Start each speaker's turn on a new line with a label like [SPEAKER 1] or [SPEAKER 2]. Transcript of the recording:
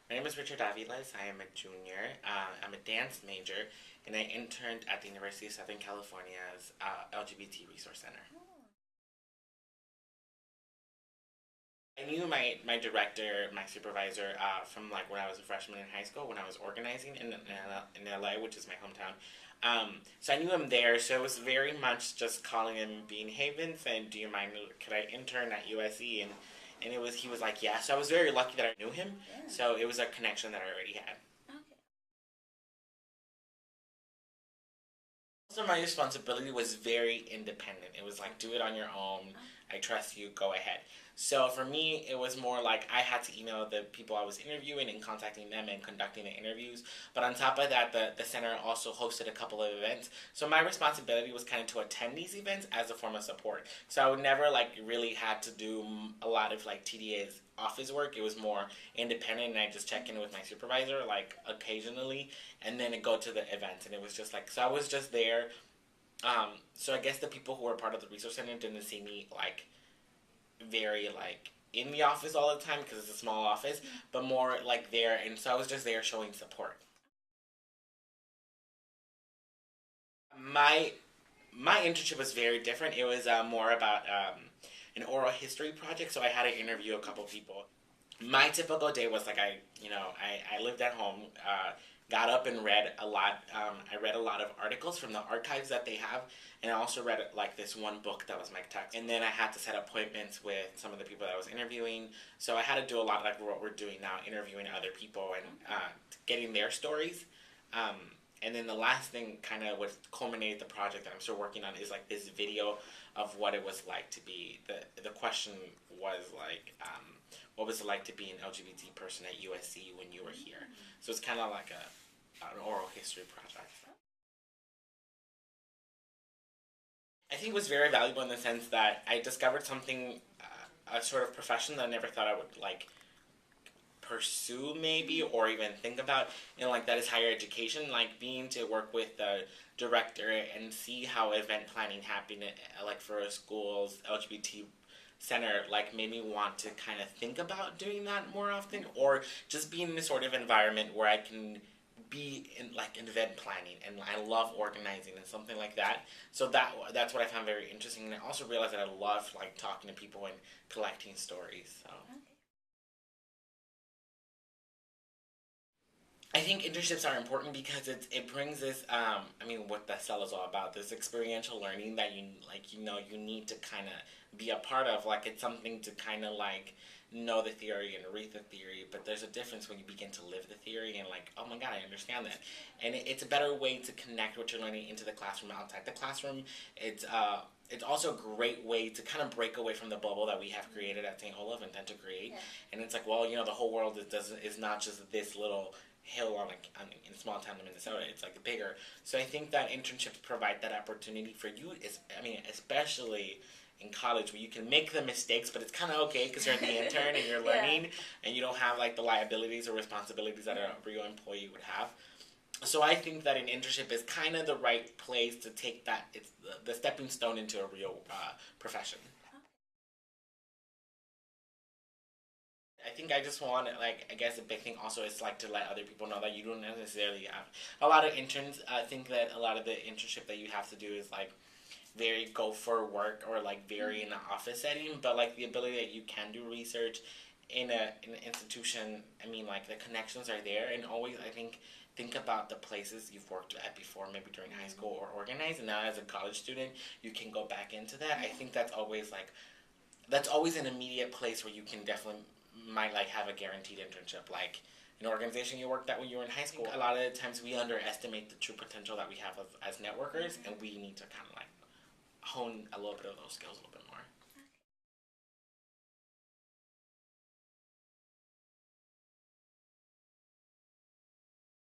[SPEAKER 1] My name is Richard Aviles. I am a junior. I'm a dance major, and I interned at the University of Southern California's LGBT Resource Center. I knew my director, my supervisor, from like when I was a freshman in high school, when I was organizing in LA, which is my hometown. So I knew him there, so it was very much just calling him, being, hey Vincent, do you mind? Could I intern at USC? And he was like, yeah. So I was very lucky that I knew him. Yeah. So it was a connection that I already had. So my responsibility was very independent. It was like, do it on your own. I trust you. Go ahead. So for me, it was more like I had to email the people I was interviewing and contacting them and conducting the interviews. But on top of that, the center also hosted a couple of events. So my responsibility was kind of to attend these events as a form of support. So I would never like really had to do a lot of like TDA's office work. It was more independent, and I just check in with my supervisor like occasionally, and then go to the events. And it was just like, so I was just there. So I guess the people who were part of the resource center didn't see me like very like in the office all the time because it's a small office, but more like there. And so I was just there showing support. My my internship was very different. It was more about an oral history project. So I had to interview a couple people. My typical day was like I lived at home, got up and read a lot. I read a lot of articles from the archives that they have, and I also read like this one book that was my text. And then I had to set appointments with some of the people that I was interviewing. So I had to do a lot like what we're doing now, interviewing other people and getting their stories. Um, and then the last thing, kind of what culminated the project that I'm still working on, is like this video of what it was like to be. The question was like, what was it like to be an LGBT person at USC when you were here? So it's kind of like an oral history project. I think it was very valuable in the sense that I discovered something, a sort of profession that I never thought I would like pursue maybe or even think about, like that is higher education, like being to work with the director and see how event planning happened like for a school's LGBT center, like made me want to kind of think about doing that more often, or just be in this sort of environment where I can be in like in event planning, and I love organizing and something like that. So that's what I found very interesting, and I also realized that I love like talking to people and collecting stories. So I think internships are important because it brings this. I mean, what that cell is all about, this experiential learning that you need to kind of be a part of. Like it's something to kind of like know the theory and read the theory, but there's a difference when you begin to live the theory and like, oh my god, I understand that. And it's a better way to connect what you're learning into the classroom, outside the classroom. It's also a great way to kind of break away from the bubble that we have created at St. Olaf and tend to create. Yeah. And it's like, well, the whole world is not just this little hill in a small town in Minnesota. It's like bigger. So I think that internships provide that opportunity for you. Especially in college where you can make the mistakes, but it's kind of okay because you're the intern and you're learning, yeah, and you don't have like the liabilities or responsibilities that a real employee would have. So I think that an internship is kind of the right place to take that. It's the stepping stone into a real profession. I think I just want to, like, I guess a big thing also is like to let other people know that you don't necessarily have a lot of interns. I think that a lot of the internship that you have to do is like very go for work or like very in an office setting, but like the ability that you can do research in an institution. I mean, like the connections are there, and always I think about the places you've worked at before, maybe during high school or organized, and now as a college student, you can go back into that. I think that's always an immediate place where you can definitely might like have a guaranteed internship, like an organization you worked at when you were in high school. A lot of the times we underestimate the true potential that we have as networkers, and we need to kind of like hone a little bit of those skills a little bit more.